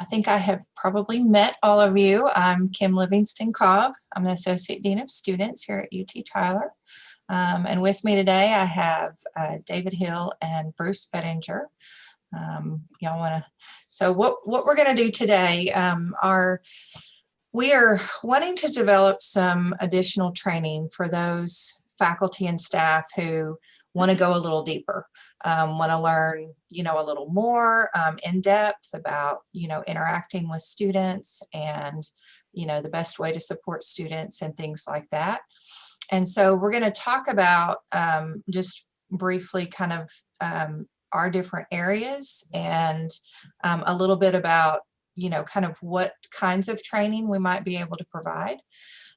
I think I have probably met all of you. I'm Kim Livingston Cobb. I'm the Associate Dean of Students here at UT Tyler. And with me today, I have David Hill and Bruce Bettinger. Y'all want to, so what we're going to do today we are wanting to develop some additional training for those faculty and staff who want to go a little deeper, want to learn, a little more in depth about, interacting with students and, the best way to support students and things like that. And so we're going to talk about just briefly kind of our different areas and a little bit about kind of what kinds of training we might be able to provide,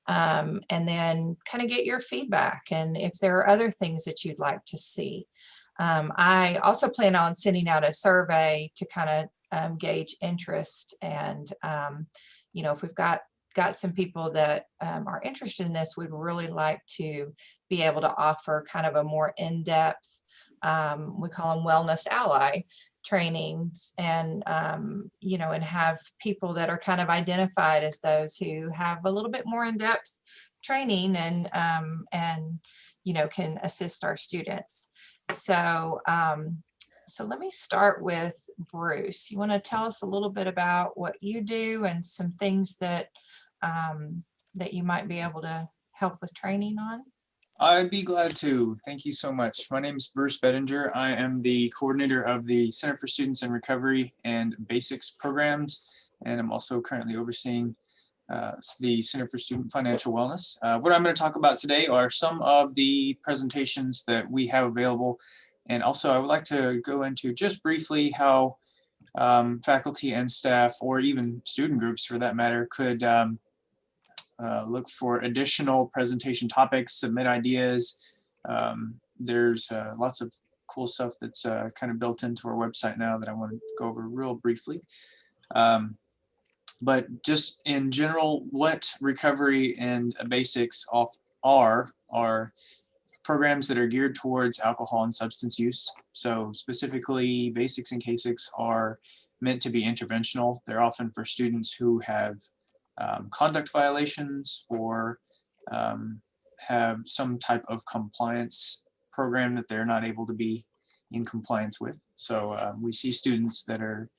and then kind of get your feedback and if there are other things that you'd like to see. I also plan on sending out a survey to kind of gauge interest, and if we've got some people that are interested in this, we'd really like to be able to offer kind of a more in-depth, we call them wellness ally trainings, and and have people that are kind of identified as those who have a little bit more in-depth training and can assist our students. So so let me start with Bruce. You want to tell us a little bit about what you do and some things that that you might be able to help with training on? I'd be glad to. Thank you so much. My name is Bruce Bettinger. I am the coordinator of the Center for Students in Recovery and Basics programs, and I'm also currently overseeing the Center for Student Financial Wellness. What I'm going to talk about today are some of the presentations that we have available, and also I would like to go into just briefly how faculty and staff, or even student groups for that matter, could look for additional presentation topics, submit ideas. There's lots of cool stuff that's kind of built into our website now that I want to go over real briefly. But just in general, what recovery and basics are programs that are geared towards alcohol and substance use. So specifically, basics and K6 are meant to be interventional. They're often for students who have conduct violations or have some type of compliance program that they're not able to be in compliance with. So we see students that are,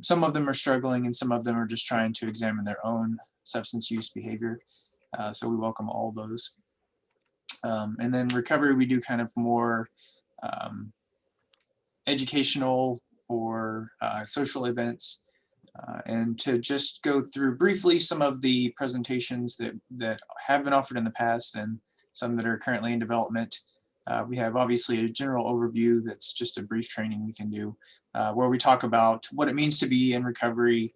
some of them are struggling and some of them are just trying to examine their own substance use behavior. So we welcome all those. And then recovery, we do kind of more educational or social events. And to just go through briefly some of the presentations that have been offered in the past and some that are currently in development. We have obviously a general overview that's just a brief training we can do where we talk about what it means to be in recovery,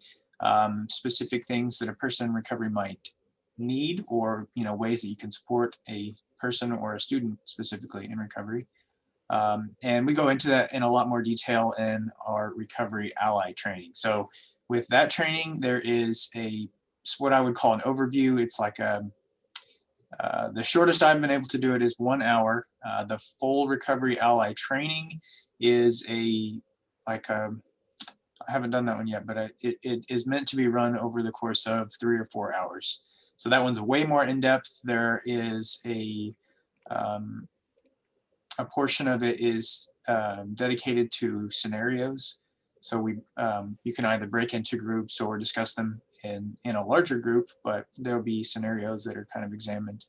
specific things that a person in recovery might need, or ways that you can support a person or a student specifically in recovery. And we go into that in a lot more detail in our recovery ally training. So with that training, there is what I would call an overview. It's like the shortest I've been able to do it is 1 hour. The full recovery ally training is I haven't done that one yet, but it is meant to be run over the course of 3 or 4 hours. So that one's way more in depth. There is a portion of it is dedicated to scenarios. So you can either break into groups or discuss them in a larger group, but there'll be scenarios that are kind of examined.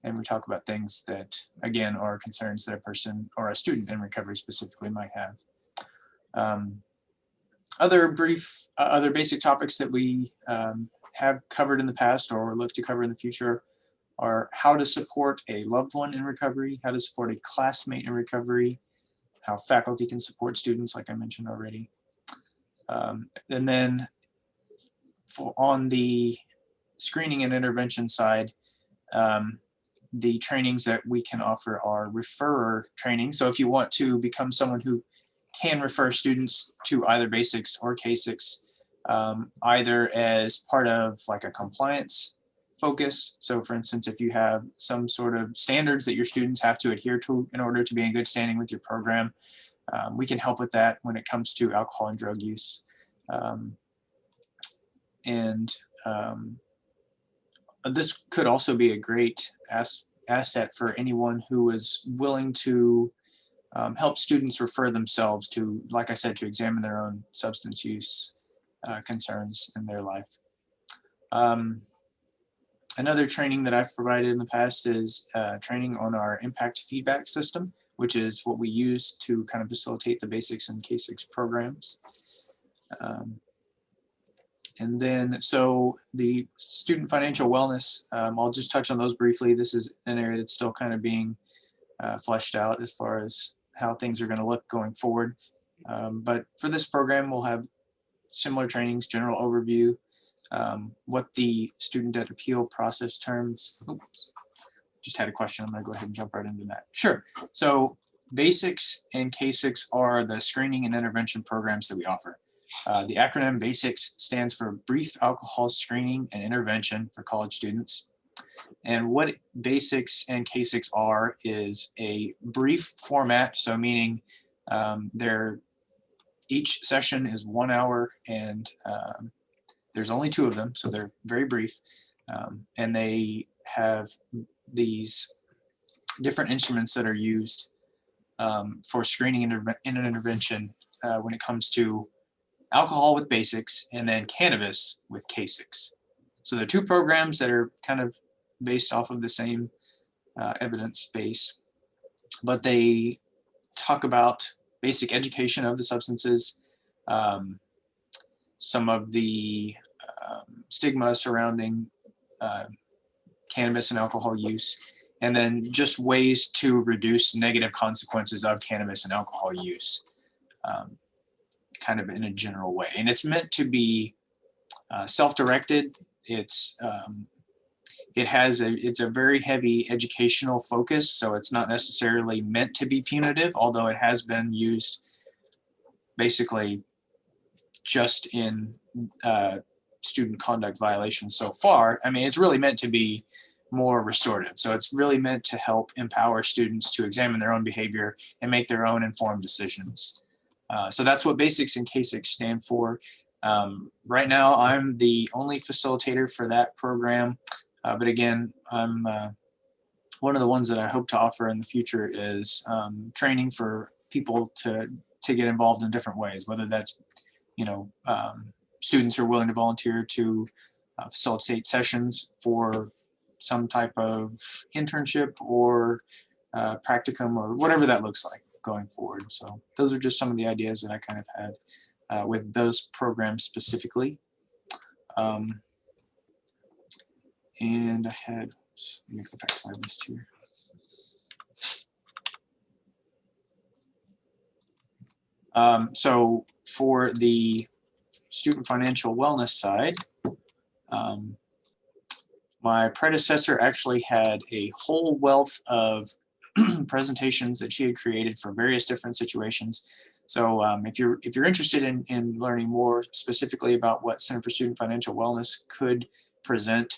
And we talk about things that, again, are concerns that a person or a student in recovery specifically might have. Other basic topics that we have covered in the past or look to cover in the future are how to support a loved one in recovery, how to support a classmate in recovery, how faculty can support students, like I mentioned already. And then on the screening and intervention side, the trainings that we can offer are referrer training. So if you want to become someone who can refer students to either basics or K6, either as part of like a compliance focus. So for instance, if you have some sort of standards that your students have to adhere to in order to be in good standing with your program, we can help with that when it comes to alcohol and drug use. And this could also be a great asset for anyone who is willing to help students refer themselves to, like I said, to examine their own substance use concerns in their life. Another training that I've provided in the past is training on our impact feedback system, which is what we use to kind of facilitate the basics and K6 programs. And then, so the student financial wellness, I'll just touch on those briefly. This is an area that's still kind of being fleshed out as far as how things are going to look going forward. But for this program, we'll have similar trainings, general overview, what the student debt appeal process terms. Oops, just had a question. I'm going to go ahead and jump right into that. Sure. So BASICS and K6 are the screening and intervention programs that we offer. The acronym BASICS stands for Brief Alcohol Screening and Intervention for College Students. And what BASICS and K6 are is a brief format, so meaning each session is 1 hour, and there's only 2 of them, so they're very brief. And they have these different instruments that are used for screening and intervention when it comes to alcohol with BASICS and then cannabis with K6. So they're 2 programs that are kind of based off of the same evidence base, but they talk about basic education of the substances, some of the stigma surrounding cannabis and alcohol use, and then just ways to reduce negative consequences of cannabis and alcohol use, kind of in a general way. And it's meant to be self-directed. It's a very heavy educational focus, so it's not necessarily meant to be punitive, although it has been used basically just in student conduct violations so far. I mean, it's really meant to be more restorative. So it's really meant to help empower students to examine their own behavior and make their own informed decisions. So that's what BASICS and K6 stand for. Right now, I'm the only facilitator for that program. But again, I'm one of the ones that I hope to offer in the future is training for people to get involved in different ways, whether that's, students who are willing to volunteer to facilitate sessions for some type of internship or practicum or whatever that looks like going forward. So those are just some of the ideas that I kind of had with those programs specifically. And I had, let me go back to my list here. So for the student financial wellness side, my predecessor actually had a whole wealth of presentations that she had created for various different situations. So if you're interested in learning more specifically about what Center for Student Financial Wellness could present,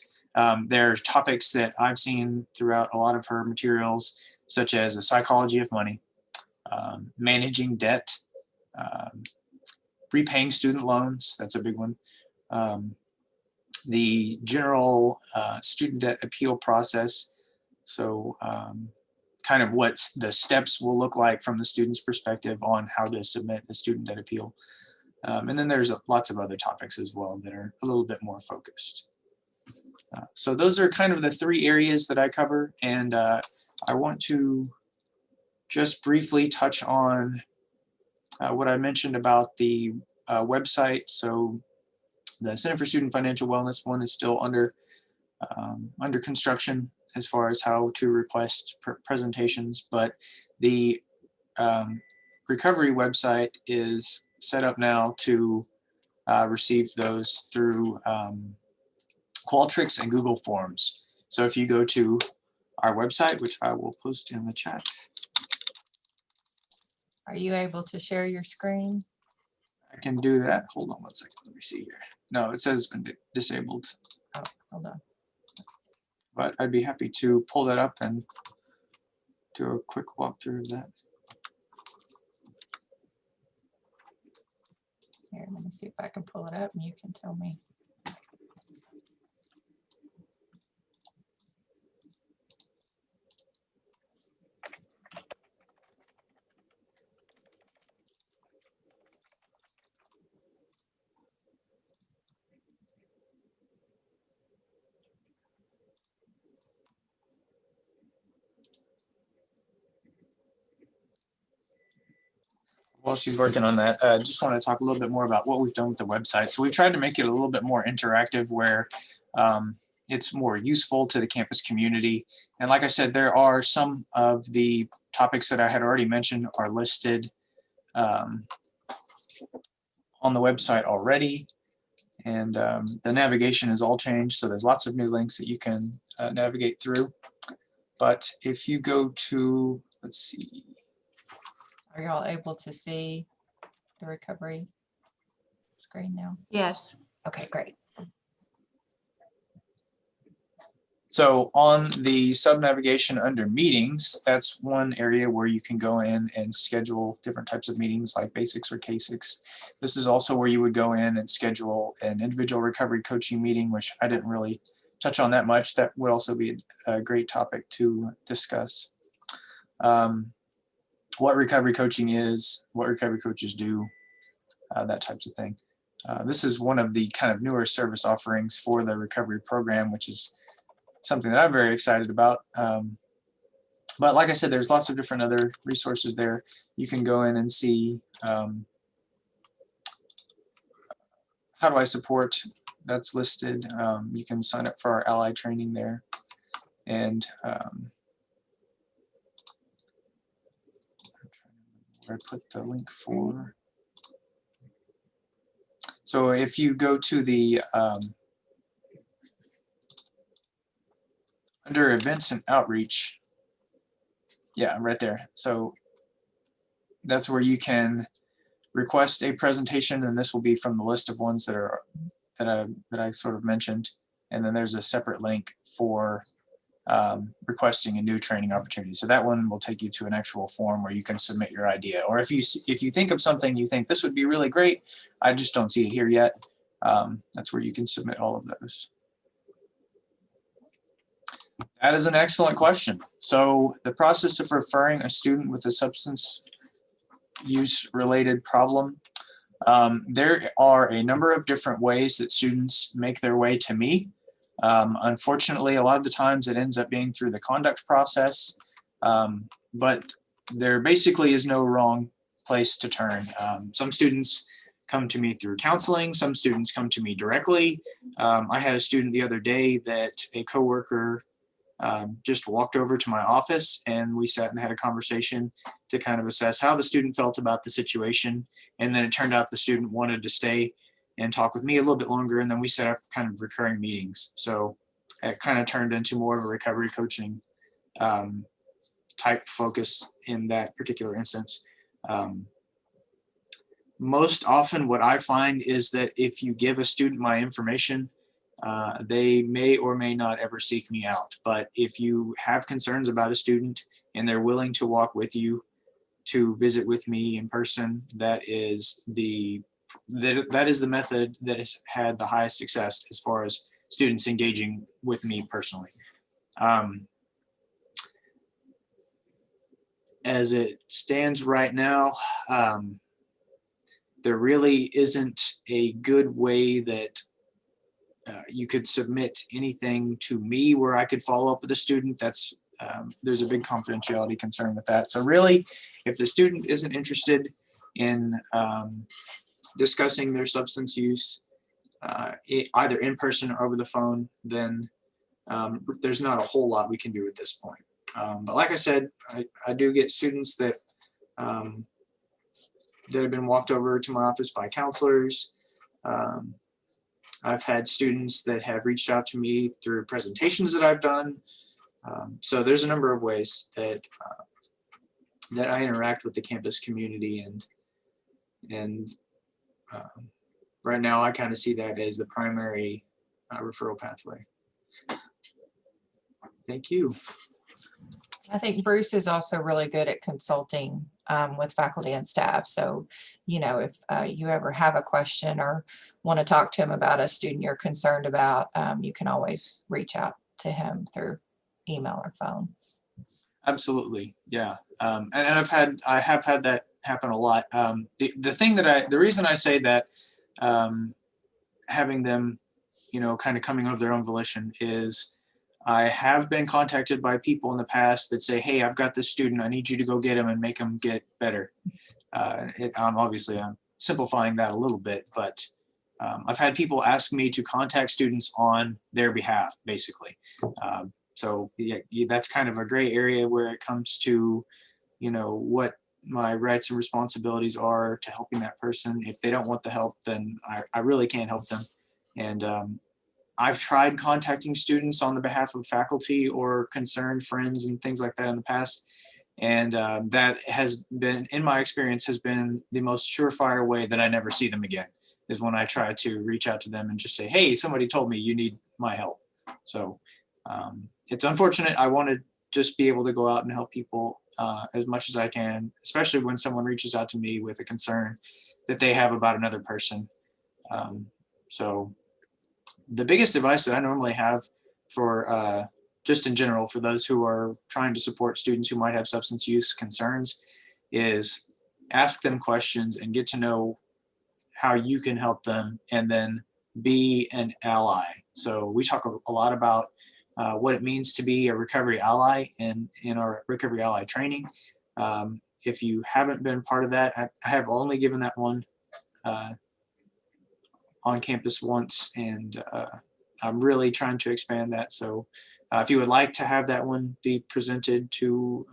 there are topics that I've seen throughout a lot of her materials, such as the psychology of money, managing debt, repaying student loans, that's a big one, the general student debt appeal process, so kind of what the steps will look like from the student's perspective on how to submit a student debt appeal. And then there's lots of other topics as well that are a little bit more focused. So those are kind of the 3 areas that I cover, and I want to just briefly touch on what I mentioned about the website. So the Center for Student Financial Wellness one is still under construction as far as how to request presentations, but the recovery website is set up now to receive those through Qualtrics and Google Forms. So if you go to our website, which I will post in the chat. Are you able to share your screen? I can do that. Hold on 1 second. Let me see here. No, it says it's been disabled. Oh, hold on. But I'd be happy to pull that up and do a quick walkthrough of that. Here, let me see if I can pull it up and you can tell me. while she's working on that, I just want to talk a little bit more about what we've done with the website. So we've tried to make it a little bit more interactive where it's more useful to the campus community. And like I said, there are some of the topics that I had already mentioned are listed on the website already. And the navigation is all changed. So there's lots of new links that you can navigate through. But if you go to, let's see. Are y'all able to see the recovery screen now? Yes. Okay, great. So on the sub-navigation under meetings, that's one area where you can go in and schedule different types of meetings like basics or K6. This is also where you would go in and schedule an individual recovery coaching meeting, which I didn't really touch on that much. That would also be a great topic to discuss. What recovery coaching is, what recovery coaches do, that types of thing. This is one of the kind of newer service offerings for the recovery program, which is something that I'm very excited about. But like I said, there's lots of different other resources there. You can go in and see how do I support, that's listed. You can sign up for our ally training there. And where I put the link for. So if you go to the under events and outreach, yeah, right there. So that's where you can request a presentation, and this will be from the list of ones that are that I sort of mentioned. And then there's a separate link for requesting a new training opportunity. So that one will take you to an actual form where you can submit your idea. Or if you think of something you think this would be really great, I just don't see it here yet. That's where you can submit all of those. That is an excellent question. So the process of referring a student with a substance use related problem, there are a number of different ways that students make their way to me. Unfortunately, a lot of the times it ends up being through the conduct process, but there basically is no wrong place to turn. Some students come to me through counseling. Some students come to me directly. I had a student the other day that a coworker just walked over to my office, and we sat and had a conversation to kind of assess how the student felt about the situation. And then it turned out the student wanted to stay and talk with me a little bit longer, and then we set up kind of recurring meetings. So it kind of turned into more of a recovery coaching type focus in that particular instance. Most often what I find is that if you give a student my information, they may or may not ever seek me out. But if you have concerns about a student and they're willing to walk with you to visit with me in person, that is the method that has had the highest success as far as students engaging with me personally. As it stands right now, there really isn't a good way that you could submit anything to me where I could follow up with a student. That's there's a big confidentiality concern with that. So really, if the student isn't interested in discussing their substance use, either in person or over the phone, then there's not a whole lot we can do at this point. But like I said, I do get students that that have been walked over to my office by counselors. I've had students that have reached out to me through presentations that I've done. So there's a number of ways that that I interact with the campus community, and right now I kind of see that as the primary referral pathway. Thank you. I think Bruce is also really good at consulting with faculty and staff. So, you know, if you ever have a question or want to talk to him about a student you're concerned about, you can always reach out to him through email or phone. Absolutely, yeah. And I have had that happen a lot. The reason I say that, having them, you know, kind of coming of their own volition is, I have been contacted by people in the past that say, hey, I've got this student, I need you to go get him and make him get better. I'm simplifying that a little bit, but I've had people ask me to contact students on their behalf, basically. So yeah, that's kind of a gray area where it comes to, what my rights and responsibilities are to helping that person. If they don't want the help, then I really can't help them. And I've tried contacting students on the behalf of faculty or concerned friends and things like that in the past. And that has been, in my experience, has been the most surefire way that I never see them again, is when I try to reach out to them and just say, hey, somebody told me you need my help. So it's unfortunate. I want to just be able to go out and help people as much as I can, especially when someone reaches out to me with a concern that they have about another person. So the biggest advice that I normally have for just in general for those who are trying to support students who might have substance use concerns is ask them questions and get to know how you can help them, and then be an ally. So we talk a lot about what it means to be a recovery ally in our recovery ally training. If you haven't been part of that, I have only given that one on campus once, and I'm really trying to expand that. So if you would like to have that one be presented to,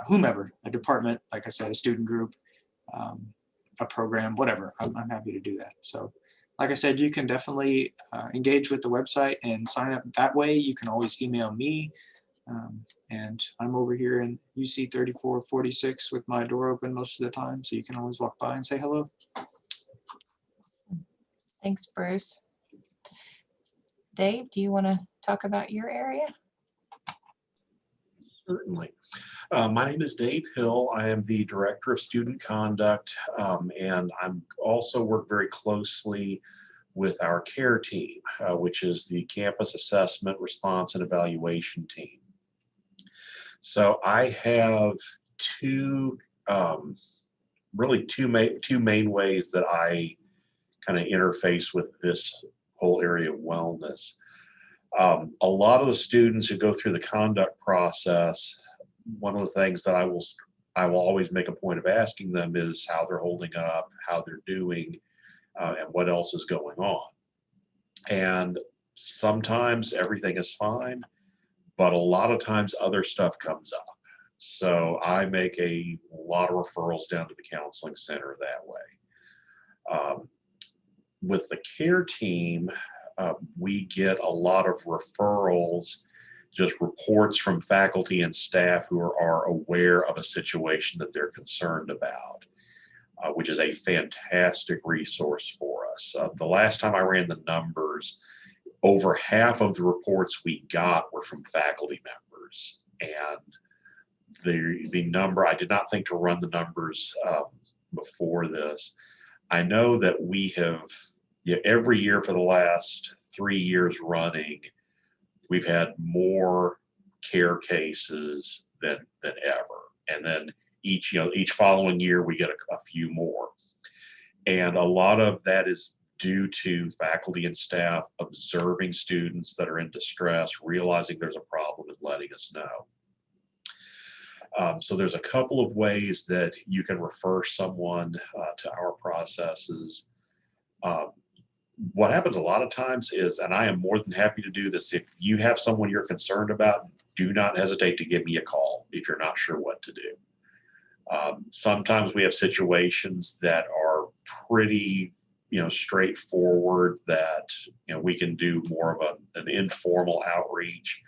whomever, a department, like I said, a student group, a program, whatever, I'm happy to do that. So like I said, you can definitely engage with the website and sign up that way. You can always email me. And I'm over here in UC 3446 with my door open most of the time. So you can always walk by and say hello. Thanks, Bruce. Dave, do you want to talk about your area? Certainly. My name is Dave Hill. I am the Director of Student Conduct, and I'm also work very closely with our CARE team, which is the Campus Assessment, Response, and Evaluation team. So I have really two main ways that I kind of interface with this whole area of wellness. A lot of the students who go through the conduct process, one of the things that I will always make a point of asking them is how they're holding up, how they're doing, and what else is going on. And sometimes everything is fine, but a lot of times other stuff comes up. So I make a lot of referrals down to the counseling center that way. With the CARE team, we get a lot of referrals, just reports from faculty and staff who are aware of a situation that they're concerned about, which is a fantastic resource for us. The last time I ran the numbers, over half of the reports we got were from faculty members. And the number, I did not think to run the numbers before this. I know that we have, every year for the last 3 years running, we've had more CARE cases than ever. And then each following year we get a few more. And a lot of that is due to faculty and staff observing students that are in distress, realizing there's a problem and letting us know. So there's a couple of ways that you can refer someone to our processes. What happens a lot of times is, and I am more than happy to do this, if you have someone you're concerned about, do not hesitate to give me a call if you're not sure what to do. Sometimes we have situations that are pretty, straightforward, that we can do more of an informal outreach.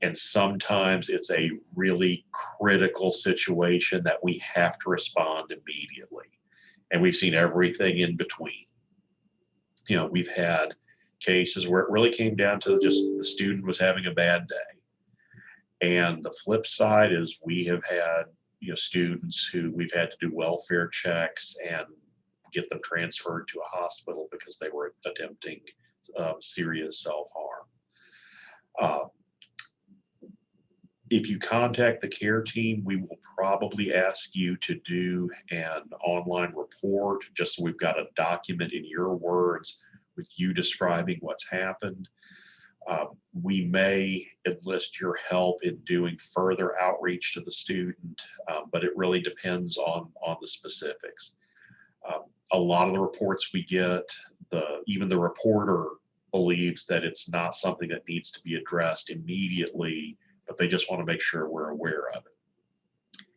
And sometimes it's a really critical situation that we have to respond immediately. And we've seen everything in between. We've had cases where it really came down to just the student was having a bad day. And the flip side is we have had, students who we've had to do welfare checks and get them transferred to a hospital because they were attempting serious self-harm. If you contact the CARE team, we will probably ask you to do an online report, just so we've got a document in your words with you describing what's happened. We may enlist your help in doing further outreach to the student, but it really depends on the specifics. A lot of the reports we get, even the reporter believes that it's not something that needs to be addressed immediately, but they just want to make sure we're aware of it.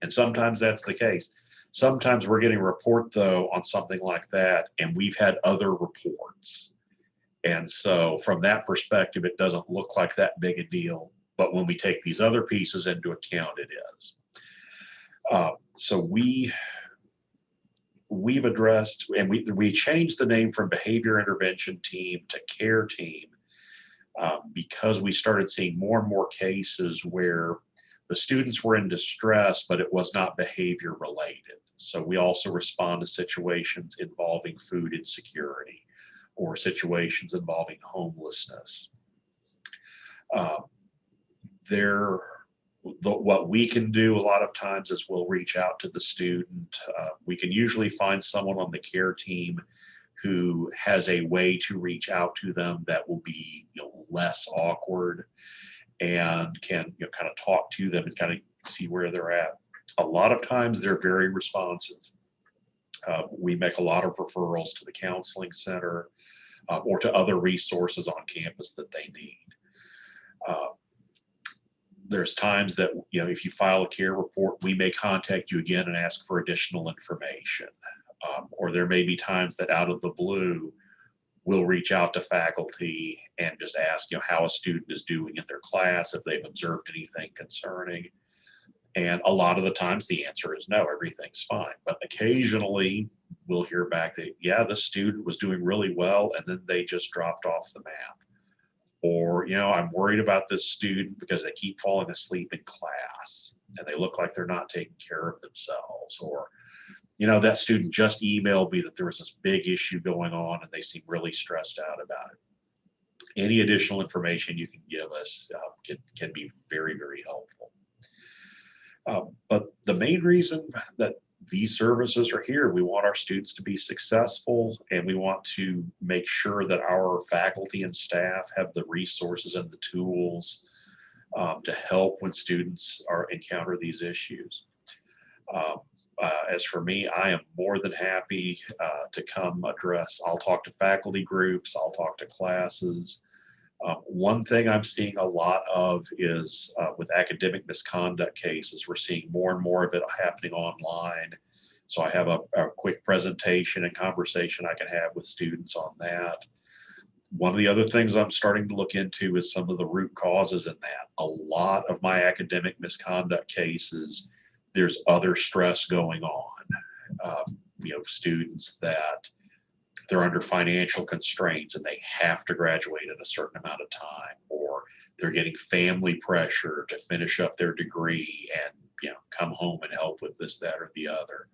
And sometimes that's the case. Sometimes we're getting a report, though, on something like that, and we've had other reports. And so from that perspective, it doesn't look like that big a deal. But when we take these other pieces into account, it is. So we've addressed, and we changed the name from behavior intervention team to care team because we started seeing more and more cases where the students were in distress, but it was not behavior related. So we also respond to situations involving food insecurity or situations involving homelessness. What we can do a lot of times is we'll reach out to the student. We can usually find someone on the care team who has a way to reach out to them that will be less awkward and can kind of talk to them and kind of see where they're at. A lot of times they're very responsive. We make a lot of referrals to the counseling center or to other resources on campus that they need. There's times that, if you file a care report, we may contact you again and ask for additional information. Or there may be times that out of the blue, we'll reach out to faculty and just ask, how a student is doing in their class, if they've observed anything concerning. And a lot of the times the answer is no, everything's fine. But occasionally we'll hear back that, yeah, this student was doing really well, and then they just dropped off the map. Or, I'm worried about this student because they keep falling asleep in class and they look like they're not taking care of themselves. Or, that student just emailed me that there was this big issue going on and they seem really stressed out about it. Any additional information you can give us can be very, very helpful. But the main reason that these services are here, we want our students to be successful, and we want to make sure that our faculty and staff have the resources and the tools to help when students encounter these issues. As for me, I am more than happy to come address. I'll talk to faculty groups, I'll talk to classes. One thing I'm seeing a lot of is with academic misconduct cases, we're seeing more and more of it happening online. So I have a quick presentation and conversation I can have with students on that. One of the other things I'm starting to look into is some of the root causes in that. A lot of my academic misconduct cases, there's other stress going on. Students that they're under financial constraints and they have to graduate in a certain amount of time, or they're getting family pressure to finish up their degree and come home and help with this, that, or the other.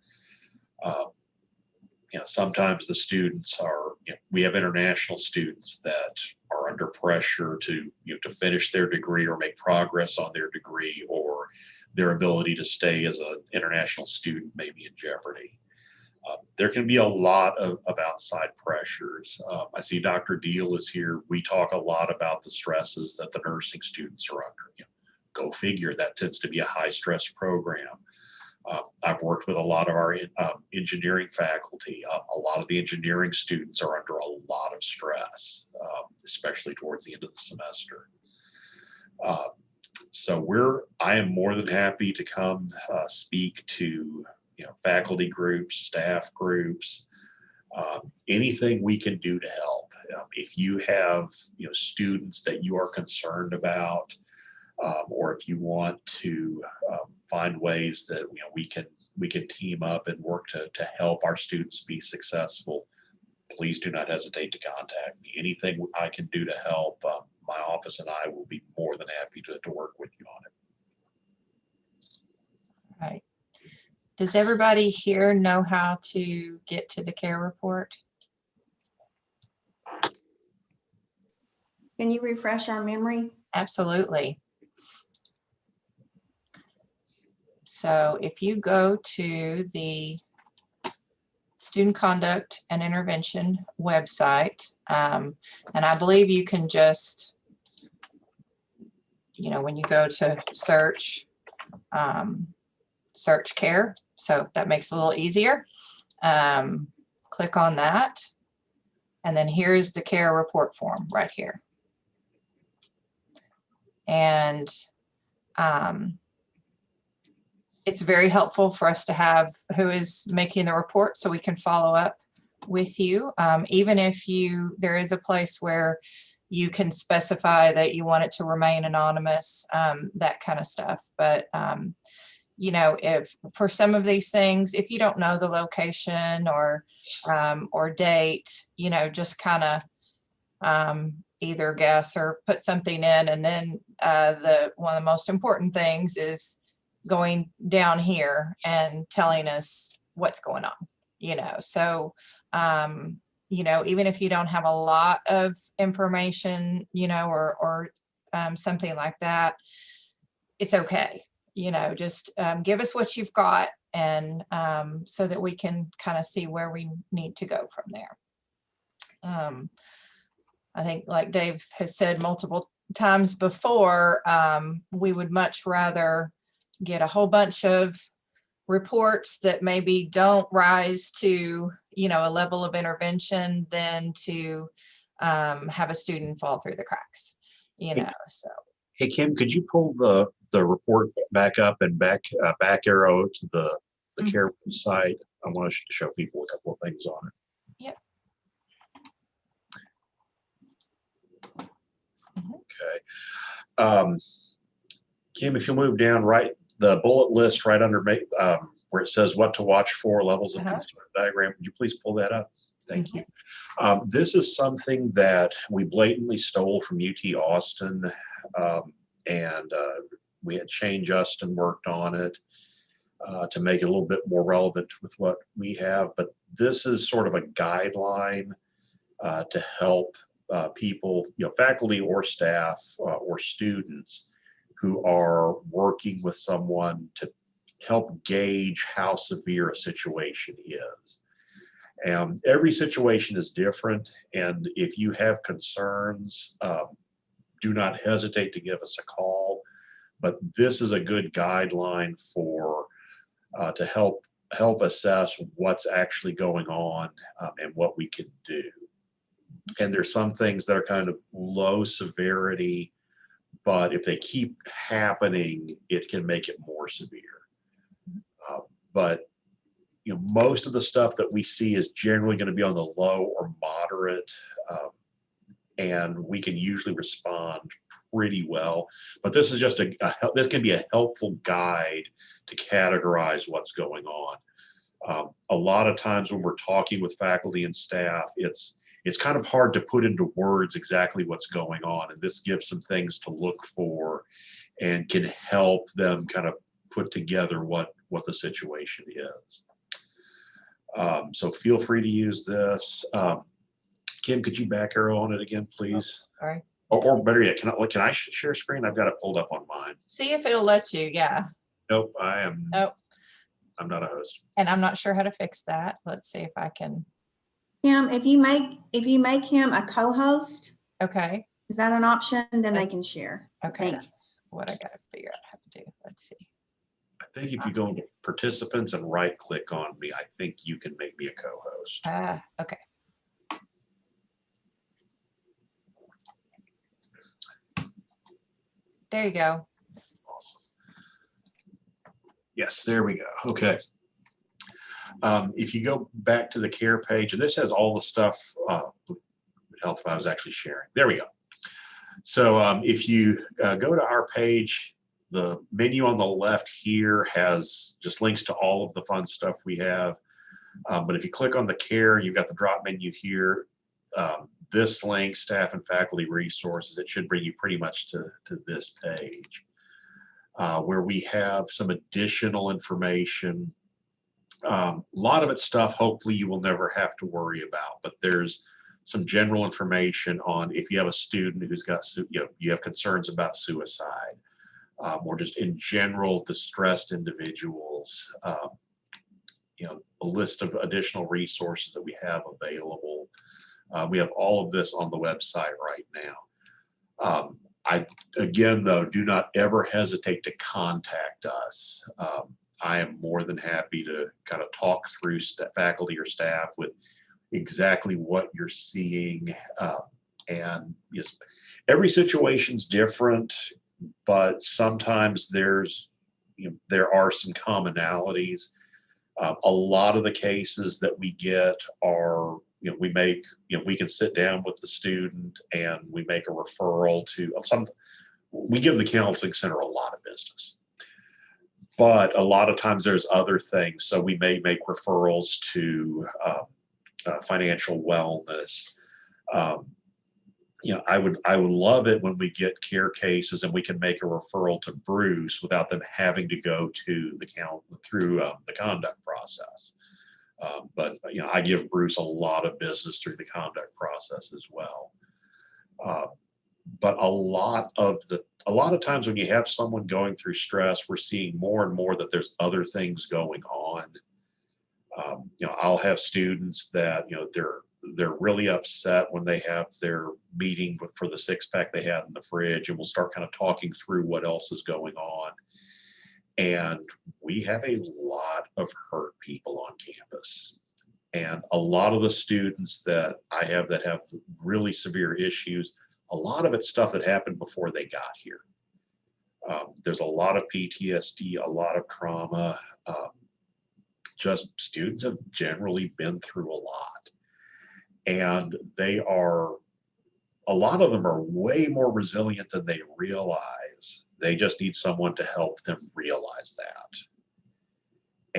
Sometimes the students are, we have international students that are under pressure to finish their degree or make progress on their degree, or their ability to stay as an international student may be in jeopardy. There can be a lot of outside pressures. I see Dr. Deal is here. We talk a lot about the stresses that the nursing students are under. Go figure, that tends to be a high stress program. I've worked with a lot of our engineering faculty. A lot of the engineering students are under a lot of stress, especially towards the end of the semester. So I am more than happy to come speak to faculty groups, staff groups, anything we can do to help. If you have students that you are concerned about, or if you want to find ways that we can team up and work to help our students be successful, please do not hesitate to contact me. Anything I can do to help, my office and I will be more than happy to work with you on it. All right. Does everybody here know how to get to the care report? Can you refresh our memory? Absolutely. So if you go to the Student Conduct and Intervention website, and I believe you can just you know, when you go to search, search care. So that makes it a little easier. Click on that. And then here's the care report form right here. And it's very helpful for us to have who is making the report so we can follow up with you. Even if there is a place where you can specify that you want it to remain anonymous, that kind of stuff. But, you know, if for some of these things, if you don't know the location or date, you know, just kind of either guess or put something in. And then one of the most important things is going down here and telling us what's going on, you know. So, you know, even if you don't have a lot of information, you know, or something like that, it's okay. You know, just give us what you've got, and so that we can kind of see where we need to go from there. I think, like Dave has said multiple times before, we would much rather get a whole bunch of reports that maybe don't rise to, you know, a level of intervention than to have a student fall through the cracks, you know. So Hey, Kim, could you pull the report back up and back arrow to the care site? I want to show people a couple of things on it. Yep. Okay. Kim, if you move down right, the bullet list right under where it says what to watch for, levels of concern diagram, would you please pull that up? Thank you. This is something that we blatantly stole from UT Austin, and we had Shane Justin worked on it to make it a little bit more relevant with what we have. But this is sort of a guideline to help people, you know, faculty or staff or students who are working with someone to help gauge how severe a situation is. And every situation is different. And if you have concerns, do not hesitate to give us a call. But this is a good guideline for to help assess what's actually going on and what we can do. And there's some things that are kind of low severity, but if they keep happening, it can make it more severe. But you know, most of the stuff that we see is generally going to be on the low or moderate, and we can usually respond pretty well. But this is just this can be a helpful guide to categorize what's going on. A lot of times when we're talking with faculty and staff, it's kind of hard to put into words exactly what's going on, and this gives some things to look for and can help them kind of put together what the situation is. So feel free to use this. Kim, could you back arrow on it again, please? Oh, sorry. Or better yet, can I share screen? I've got it pulled up on mine. See if it'll let you. Yeah. Nope, I am. Nope. I'm not a host. And I'm not sure how to fix that. Let's see if I can. Kim, if you make him a co-host, Okay. is that an option? Then they can share. Okay. Thank you. That's what I got to figure out how to do. Let's see. I think if you go into participants and right click on me, I think you can make me a co-host. Okay. There you go. Awesome. Yes, there we go. Okay. If you go back to the care page, and this has all the stuff, would help if I was actually sharing. There we go. So if you go to our page, the menu on the left here has just links to all of the fun stuff we have. But if you click on the care, you've got the drop menu here. This link, staff and faculty resources, it should bring you pretty much to this page where we have some additional information. A lot of it's stuff hopefully you will never have to worry about, but there's some general information on if you have a student who's got, you have concerns about suicide, or just in general distressed individuals, a list of additional resources that we have available. We have all of this on the website right now. Again, though, do not ever hesitate to contact us. I am more than happy to kind of talk through faculty or staff with exactly what you're seeing. And yes, every situation's different, but sometimes there are some commonalities. A lot of the cases that we get are, we can sit down with the student and we make a referral to we give the counseling center a lot of business. But a lot of times there's other things. So we may make referrals to financial wellness. I would love it when we get care cases and we can make a referral to Bruce without them having to go to through the conduct process. But I give Bruce a lot of business through the conduct process as well. But a lot of times when you have someone going through stress, we're seeing more and more that there's other things going on. I'll have students that they're really upset when they have their meeting for the six-pack they had in the fridge, and we'll start kind of talking through what else is going on. And we have a lot of hurt people on campus. And a lot of the students that I have that have really severe issues, a lot of it's stuff that happened before they got here. There's a lot of PTSD, a lot of trauma. Just students have generally been through a lot. And a lot of them are way more resilient than they realize. They just need someone to help them realize that.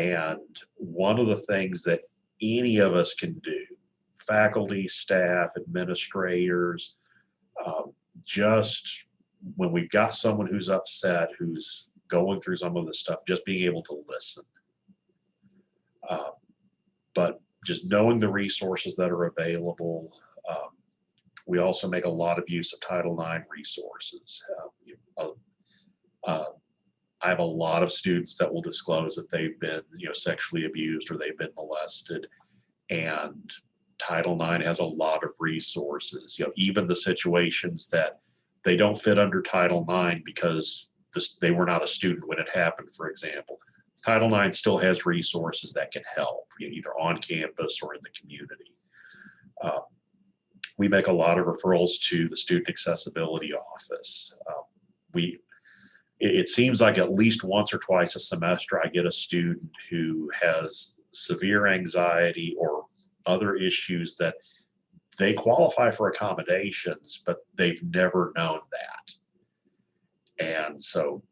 And one of the things that any of us can do, faculty, staff, administrators, just when we've got someone who's upset, who's going through some of this stuff, just being able to listen. But just knowing the resources that are available. We also make a lot of use of Title IX resources. I have a lot of students that will disclose that they've been sexually abused or they've been molested, and Title IX has a lot of resources. Even the situations that they don't fit under Title IX because they were not a student when it happened, for example. Title IX still has resources that can help, either on campus or in the community. We make a lot of referrals to the Student Accessibility Office. It seems like at least once or twice a semester, I get a student who has severe anxiety or other issues that they qualify for accommodations, but they've never known that. And so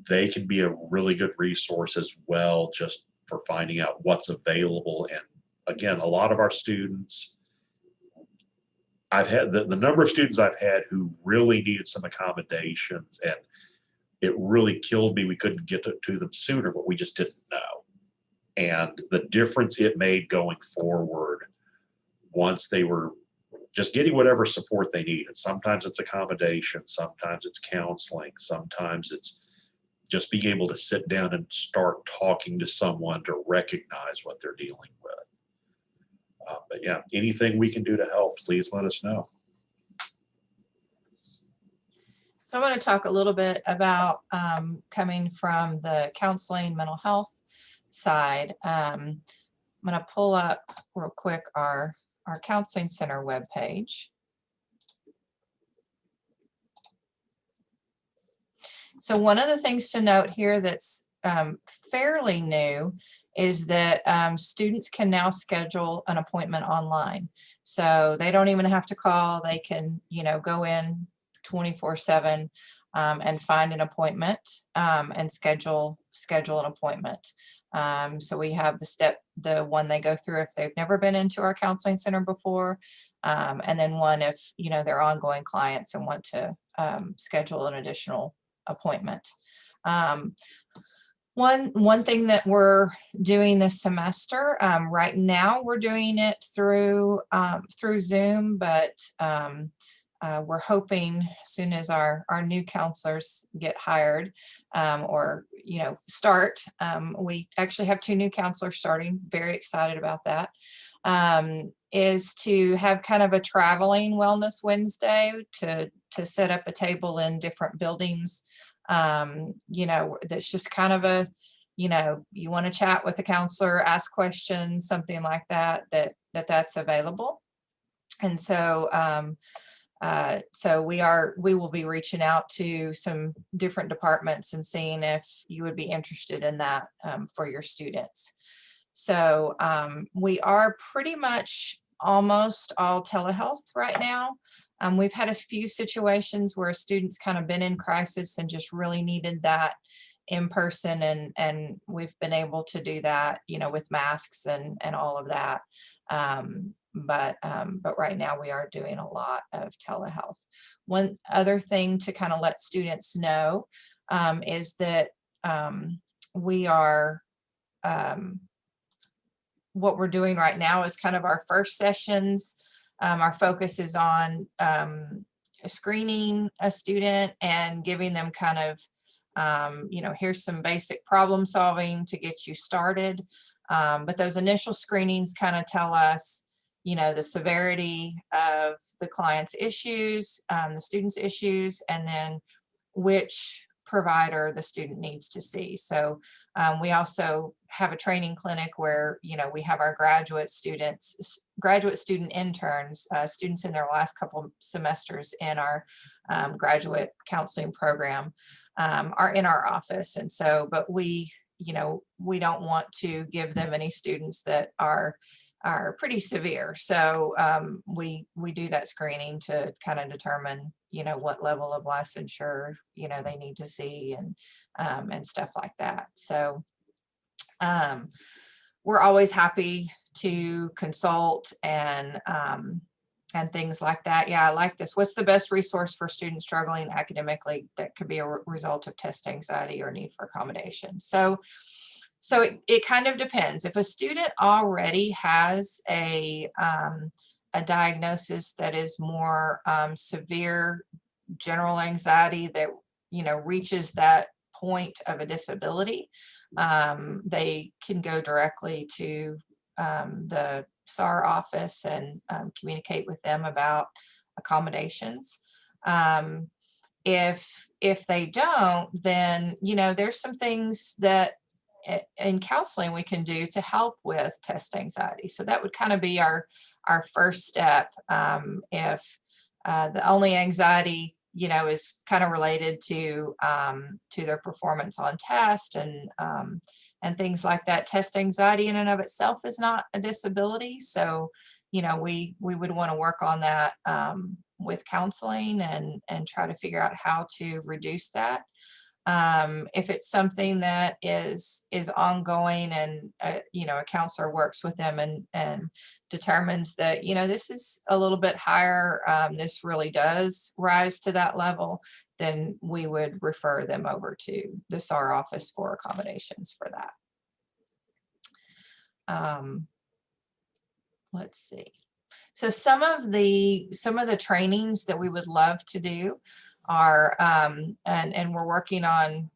they can be a really good resource as well, just for finding out what's available. And again, a lot of our students, I've had the number of students I've had who really needed some accommodations, and it really killed me. We couldn't get to them sooner, but we just didn't know. And the difference it made going forward, once they were just getting whatever support they needed. Sometimes it's accommodation, sometimes it's counseling, sometimes it's just being able to sit down and start talking to someone to recognize what they're dealing with. But yeah, anything we can do to help, please let us know. So I want to talk a little bit about coming from the counseling, mental health side. I'm going to pull up real quick our counseling center webpage. So one of the things to note here that's fairly new is that students can now schedule an appointment online. So they don't even have to call. They can, go in 24/7 and find an appointment and schedule an appointment. So we have the one they go through if they've never been into our counseling center before, and then one if they're ongoing clients and want to schedule an additional appointment. One thing that we're doing this semester, right now we're doing it through Zoom, but we're hoping as soon as our new counselors get hired or start, we actually have 2 new counselors starting, very excited about that, is to have kind of a traveling Wellness Wednesday to to set up a table in different buildings. You know, that's just kind of a, you know, you want to chat with a counselor, ask questions, something like that, that's available. And so, so we will be reaching out to some different departments and seeing if you would be interested in that for your students. So we are pretty much almost all telehealth right now. We've had a few situations where students kind of been in crisis and just really needed that in person, and we've been able to do that, you know, with masks and all of that. But right now we are doing a lot of telehealth. One other thing to kind of let students know is that we are, what we're doing right now is kind of our first sessions. Our focus is on screening a student and giving them kind of, you know, here's some basic problem solving to get you started. But those initial screenings kind of tell us, you know, the severity of the client's issues, the student's issues, and then which provider the student needs to see. So we also have a training clinic where, you know, we have our graduate student interns, students in their last couple semesters in our graduate counseling program are in our office. And so, but we, you know, we don't want to give them any students that are pretty severe. So we do that screening to kind of determine, you know, what level of licensure, you know, they need to see and stuff like that. So we're always happy to consult and things like that. Yeah, I like this. What's the best resource for students struggling academically that could be a result of test anxiety or need for accommodation? So it kind of depends. If a student already has a diagnosis that is more severe general anxiety that, you know, reaches that point of a disability, they can go directly to the SAR office and communicate with them about accommodations. If they don't, then, you know, there's some things that in counseling we can do to help with test anxiety. So that would kind of be our first step. If the only anxiety, you know, is kind of related to their performance on test and things like that. Test anxiety in and of itself is not a disability. So, you know, we would want to work on that with counseling and try to figure out how to reduce that. If it's something that is ongoing and you know, a counselor works with them and determines that, you know, this is a little bit higher, this really does rise to that level, then we would refer them over to the SAR office for accommodations for that. Let's see. So some of the trainings that we would love to do are, and we're working on,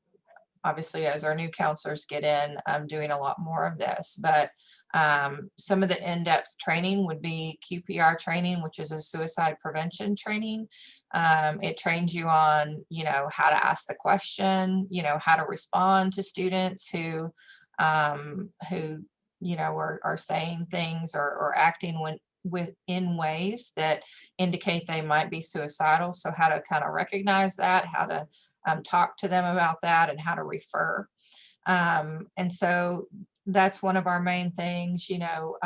obviously, as our new counselors get in, doing a lot more of this, but some of the in-depth training would be QPR training, which is a suicide prevention training. It trains you on, you know, how to ask the question, you know, how to respond to students who you know, are saying things or acting in ways that indicate they might be suicidal. So how to kind of recognize that, how to talk to them about that, and how to refer. And so that's one of our main things, you know,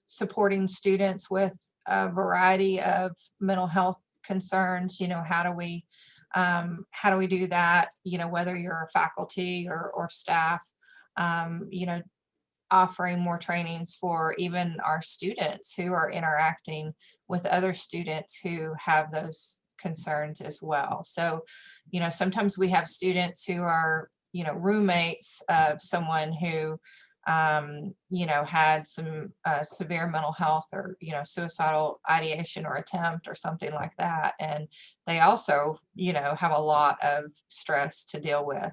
supporting students with a variety of mental health concerns. You know, how do we do that? You know, whether you're a faculty or staff, you know, offering more trainings for even our students who are interacting with other students who have those concerns as well. So, you know, sometimes we have students who are, you know, roommates of someone who, you know, had some severe mental health or, you know, suicidal ideation or attempt or something like that. And they also, you know, have a lot of stress to deal with.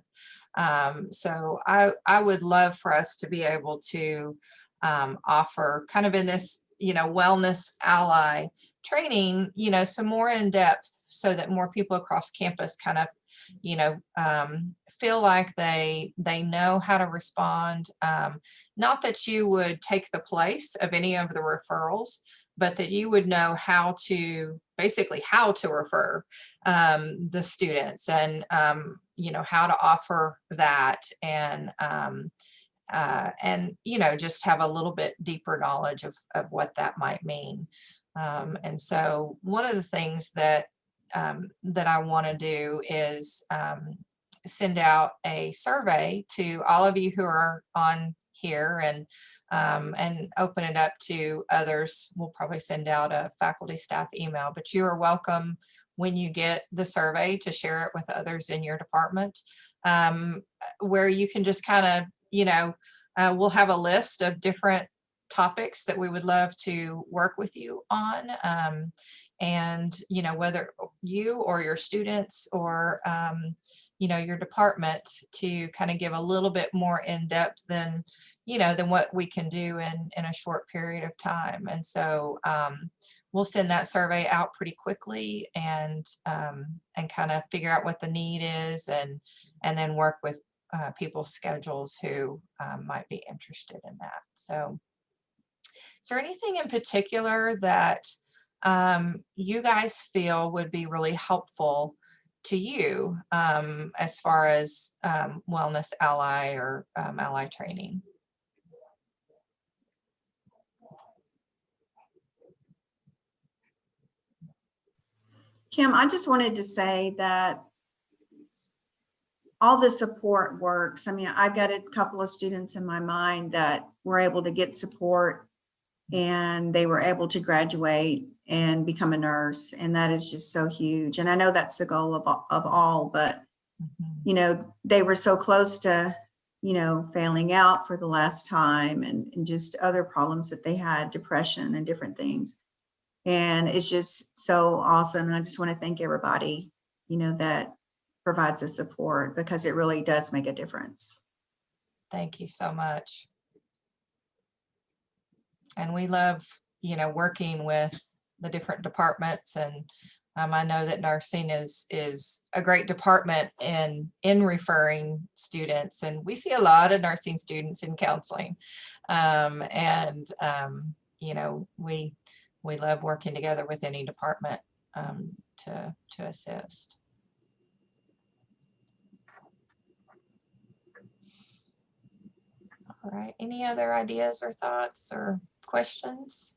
So I would love for us to be able to offer kind of in this, you know, wellness ally training, you know, some more in-depth so that more people across campus kind of, feel like they know how to respond. Not that you would take the place of any of the referrals, but that you would know basically how to refer the students, and how to offer that, and just have a little bit deeper knowledge of what that might mean. And so one of the things that I want to do is send out a survey to all of you who are on here, and open it up to others. We'll probably send out a faculty staff email, but you are welcome when you get the survey to share it with others in your department, where you can just kind of, we'll have a list of different topics that we would love to work with you on. And, whether you or your students or, your department, to kind of give a little bit more in depth than what we can do in a short period of time. And so we'll send that survey out pretty quickly, and kind of figure out what the need is, and then work with people's schedules who might be interested in that. So is there anything in particular that you guys feel would be really helpful to you as far as Wellness Ally or Ally training? Kim, I just wanted to say that all the support works. I mean, I've got a couple of students in my mind that were able to get support, and they were able to graduate and become a nurse. And that is just so huge. And I know that's the goal of all, but, they were so close to, failing out for the last time, and just other problems that they had, depression and different things. And it's just so awesome. And I just want to thank everybody, that provides the support, because it really does make a difference. Thank you so much. And we love, working with the different departments. And I know that nursing is a great department in referring students. And we see a lot of nursing students in counseling. We love working together with any department to assist. All right, any other ideas or thoughts or questions?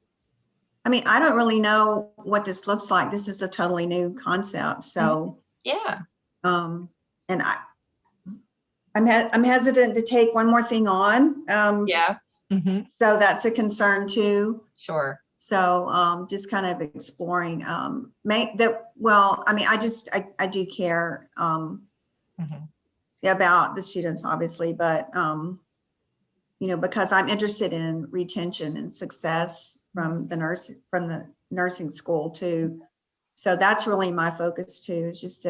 I mean, I don't really know what this looks like. This is a totally new concept. So, Yeah. and I'm hesitant to take one more thing on. Yeah. Mm-hmm. So that's a concern too. Sure. So just kind of exploring I do care about the students, obviously, but because I'm interested in retention and success from the nursing school too. So that's really my focus too, is just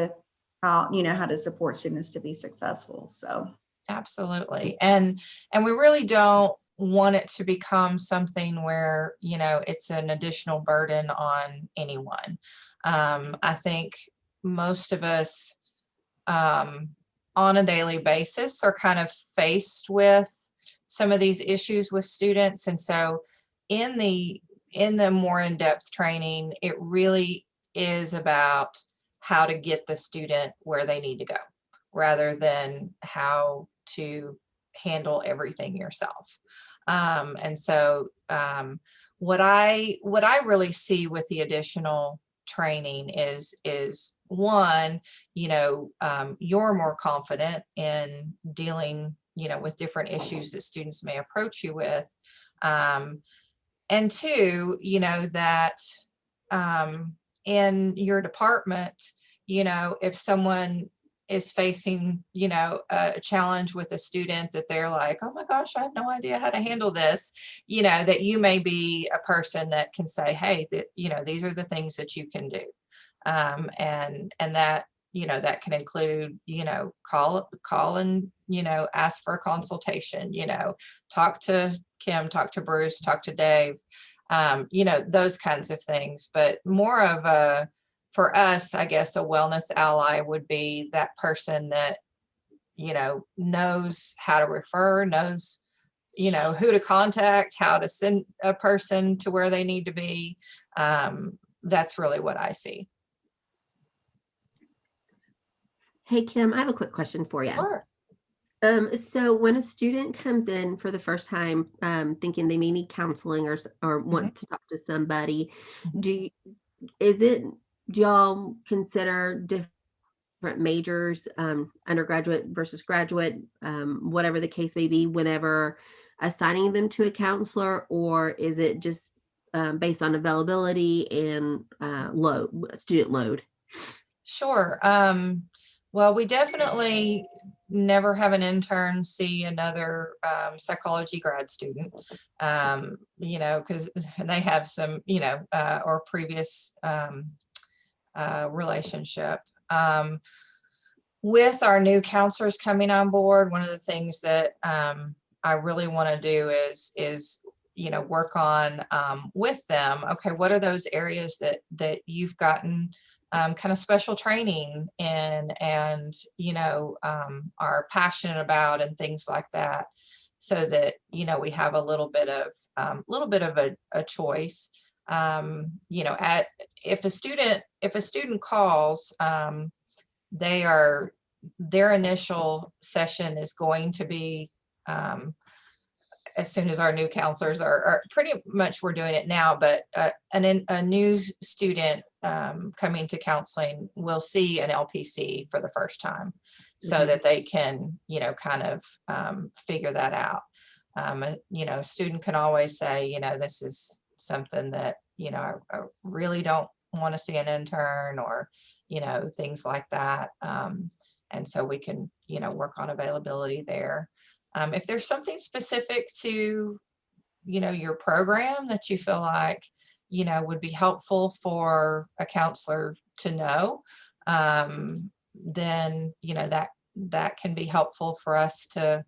how to support students to be successful. So absolutely. And we really don't want it to become something where, it's an additional burden on anyone. I think most of us on a daily basis are kind of faced with some of these issues with students. And so in the more in-depth training, it really is about how to get the student where they need to go, rather than how to handle everything yourself. And so what I really see with the additional training is one, you're more confident in dealing, with different issues that students may approach you with. And two, that in your department, if someone is facing, a challenge with a student that they're like, oh my gosh, I have no idea how to handle this, that you may be a person that can say, hey, these are the things that you can do. And that, that can include, call and, ask for a consultation, talk to Kim, talk to Bruce, talk to Dave, those kinds of things, but more of for us, I guess a wellness ally would be that person that, knows how to refer, knows, who to contact, how to send a person to where they need to be. That's really what I see. Hey, Kim, I have a quick question for you. Sure. So when a student comes in for the first time, thinking they may need counseling or want to talk to somebody, Mhm. do y'all consider different majors, undergraduate versus graduate, whatever the case may be, whenever assigning them to a counselor, or is it just based on availability and student load? Sure. Well, we definitely never have an intern see another psychology grad student, because they have some, or previous relationship. With our new counselors coming on board, one of the things that I really want to do is work on with them. Okay, what are those areas that you've gotten kind of special training in, and are passionate about, and things like that, so that we have a little bit of a choice. If a student calls, their initial session is going to be as soon as our new counselors are pretty much, we're doing it now, but a new student coming to counseling will see an LPC for the first time, so that they can kind of figure that out. A student can always say, this is something that I really don't want to see an intern, or things like that. And so we can work on availability there. If there's something specific to your program that you feel like would be helpful for a counselor to know, then that can be helpful for us to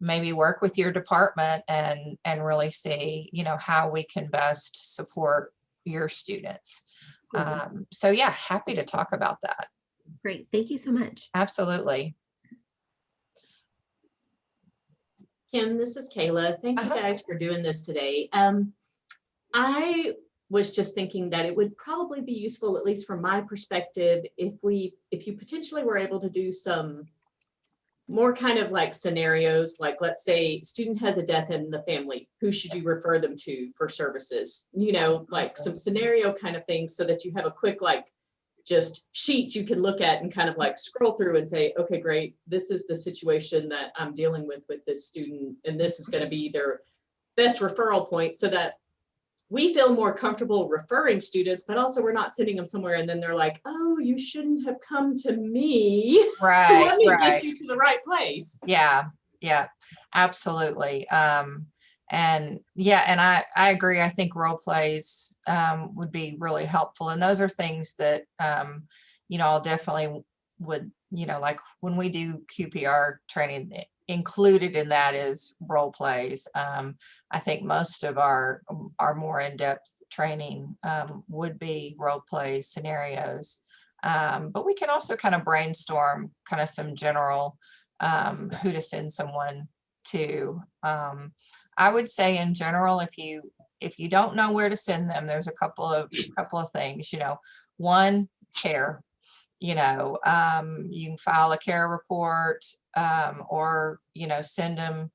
maybe work with your department and really see how we can best support your students. So yeah, happy to talk about that. Great. Thank you so much. Absolutely. Kim, this is Kayla. Thank you Uh-huh. guys for doing this today. I was just thinking that it would probably be useful, at least from my perspective, if you potentially were able to do some more kind of like scenarios, like let's say student has a death in the family, who should you refer them to for services? Like some scenario kind of things, so that you have a quick just sheet you can look at and kind of scroll through and say, okay, great, this is the situation that I'm dealing with this student, and this is going to be their best referral point, so that we feel more comfortable referring students, but also we're not sending them somewhere and then they're like, oh, you shouldn't have come to me. Right. Let me right. get you to the right place. Yeah, absolutely. And I agree. I think role plays would be really helpful. And those are things that, I'll definitely would, like when we do QPR training, included in that is role plays. I think most of our more in-depth training would be role play scenarios. But we can also kind of brainstorm kind of some general who to send someone to. I would say in general, if you don't know where to send them, there's a couple of things. One, care. You can file a care report, or send them.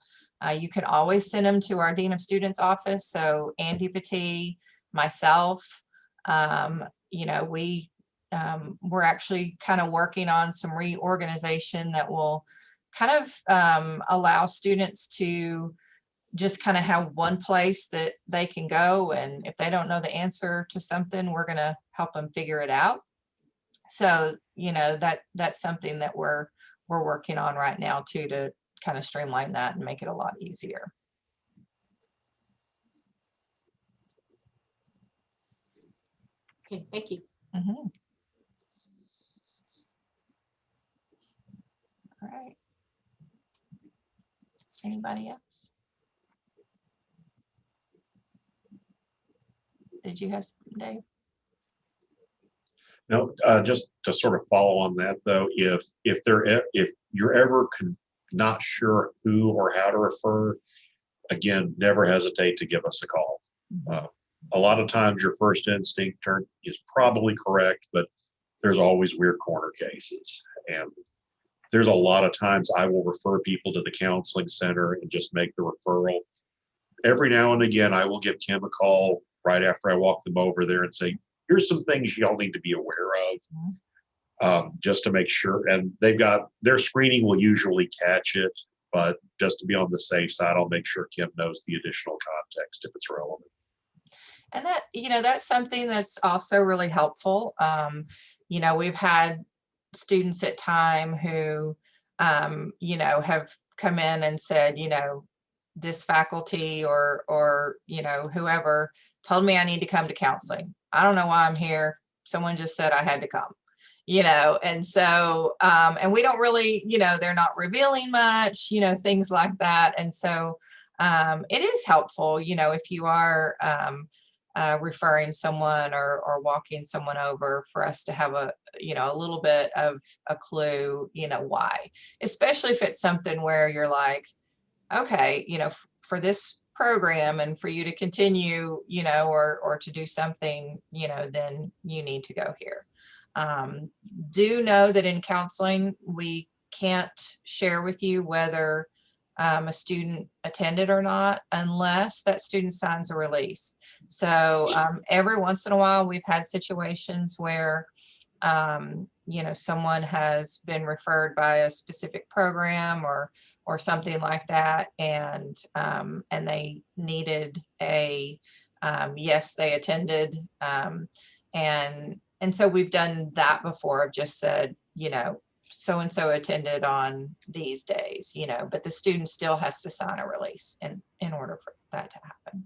You can always send them to our Dean of Students office. So Andy Pattee, myself, we're actually kind of working on some reorganization that will kind of allow students to just kind of have one place that they can go. And if they don't know the answer to something, we're going to help them figure it out. So, that's something that we're working on right now too, to kind of streamline that and make it a lot easier. Okay, thank you. Mhm. All right. Anybody else? Did you have something, Dave? No, just to sort of follow on that though, if you're ever not sure who or how to refer, again, never hesitate to give us a call. A lot of times your first instinct is probably correct, but there's always weird corner cases. And there's a lot of times I will refer people to the counseling center and just make the referral. Every now and again, I will give Kim a call right after I walk them over there and say, here's some things y'all need to be aware of, just to make sure. And their screening will usually catch it, but just to be on the safe side, I'll make sure Kim knows the additional context if it's relevant. And that, that's something that's also really helpful. We've had students at time who, have come in and said, this faculty or whoever told me I need to come to counseling. I don't know why I'm here. Someone just said I had to come, and so, and we don't really, they're not revealing much, things like that. And so it is helpful, if you are referring someone or walking someone over, for us to have a little bit of a clue, why, especially if it's something where you're like, okay, for this program and for you to continue, or to do something, then you need to go here. Do know that in counseling, we can't share with you whether a student attended or not, unless that student signs a release. So every once in a while, we've had situations where, someone has been referred by a specific program or something like that, and they needed a yes, they attended, and so we've done that before. I've just said, so and so attended on these days, but the student still has to sign a release in order for that to happen.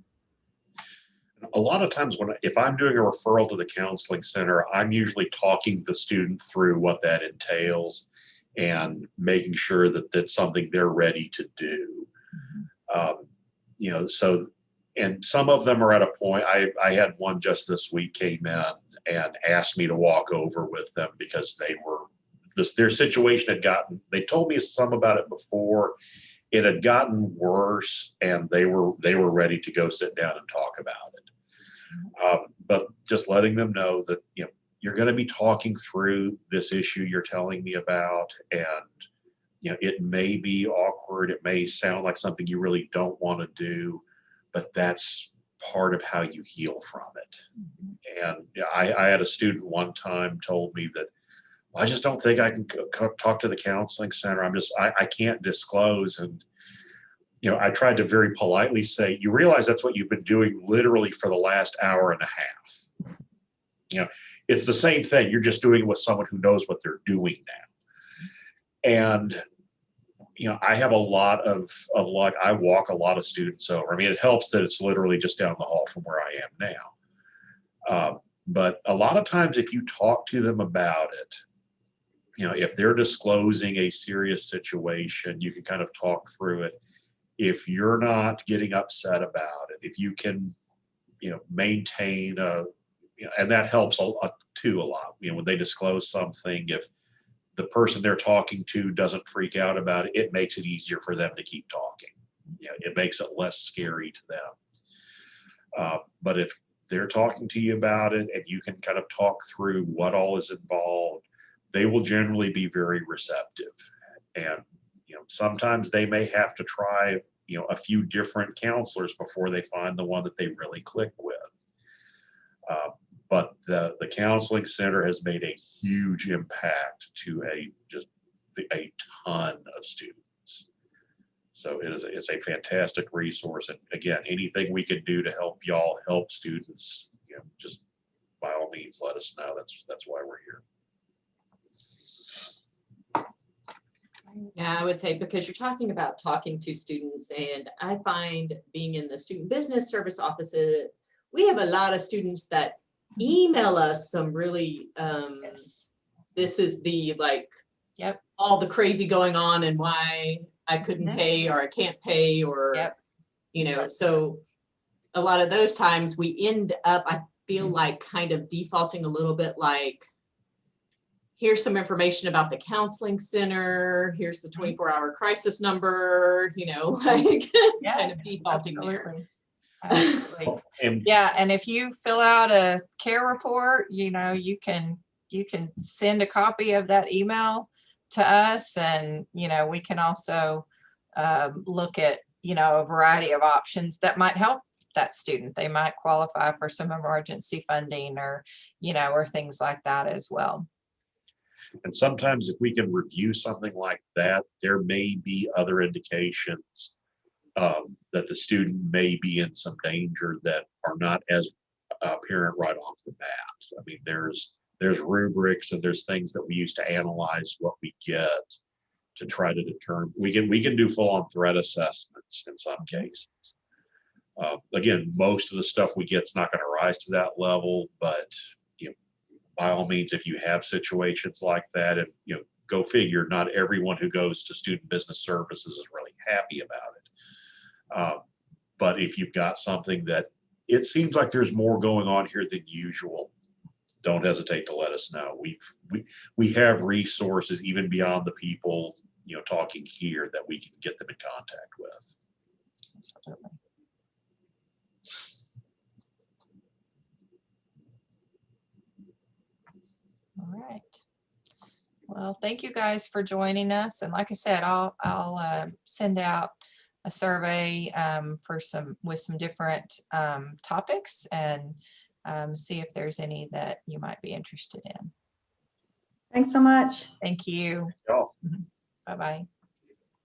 A lot of times if I'm doing a referral to the counseling center, I'm usually talking the student through what that entails and making sure that that's something they're ready to do. So, and some of them are at a point, I had one just this week came in and asked me to walk over with them because their situation had gotten, they told me some about it before, it had gotten worse, and they were ready to go sit down and talk about it. But just letting them know that, you're going to be talking through this issue you're telling me about, and, it may be awkward. It may sound like something you really don't want to do, but that's part of how you heal from it. And I had a student one time told me that, I just don't think I can talk to the counseling center. I can't disclose. And, I tried to very politely say, you realize that's what you've been doing literally for the last hour and a half. It's the same thing. You're just doing it with someone who knows what they're doing now. And, I have a lot of luck. I walk a lot of students over. I mean, it helps that it's literally just down the hall from where I am now. But a lot of times if you talk to them about it, if they're disclosing a serious situation, you can kind of talk through it. If you're not getting upset about it, if you can, maintain and that helps a lot. When they disclose something, if the person they're talking to doesn't freak out about it, it makes it easier for them to keep talking. It makes it less scary to them. But if they're talking to you about it and you can kind of talk through what all is involved, they will generally be very receptive. And sometimes they may have to try a few different counselors before they find the one that they really click with. But the counseling center has made a huge impact to a ton of students. So it's a fantastic resource. And again, anything we can do to help y'all help students, just by all means, let us know. That's why we're here. Yeah, I would say, because you're talking about talking to students, and I find being in the student business service offices, we have a lot of students that email us some really, Yes. this is the Yep. all the crazy going on and why I couldn't pay or I can't pay or, Yep. So a lot of those times we end up, I feel like, kind of defaulting a little bit like, here's some information about the counseling center, here's the 24-hour crisis number, you know, like kind of defaulting there. Absolutely. Absolutely. And Yeah, and if you fill out a care report, you know, you can send a copy of that email to us, and you know, we can also look at, you know, a variety of options that might help that student. They might qualify for some emergency funding, or you know, or things like that as well. And sometimes if we can review something like that, there may be other indications that the student may be in some danger that are not as apparent right off the bat. I mean, there's rubrics and there's things that we use to analyze what we get to try to determine. We can do full-on threat assessments in some cases. Again, most of the stuff we get is not going to rise to that level, but you know, by all means, if you have situations like that, and you know, go figure, not everyone who goes to student business services is really happy about it. But if you've got something that it seems like there's more going on here than usual, don't hesitate to let us know. We have resources even beyond the people, you know, talking here, that we can get them in contact with. Absolutely. All right. Well, thank you guys for joining us. And like I said, I'll send out a survey with some different topics, and see if there's any that you might be interested in. Thanks so much. Thank you. Oh. Bye-bye.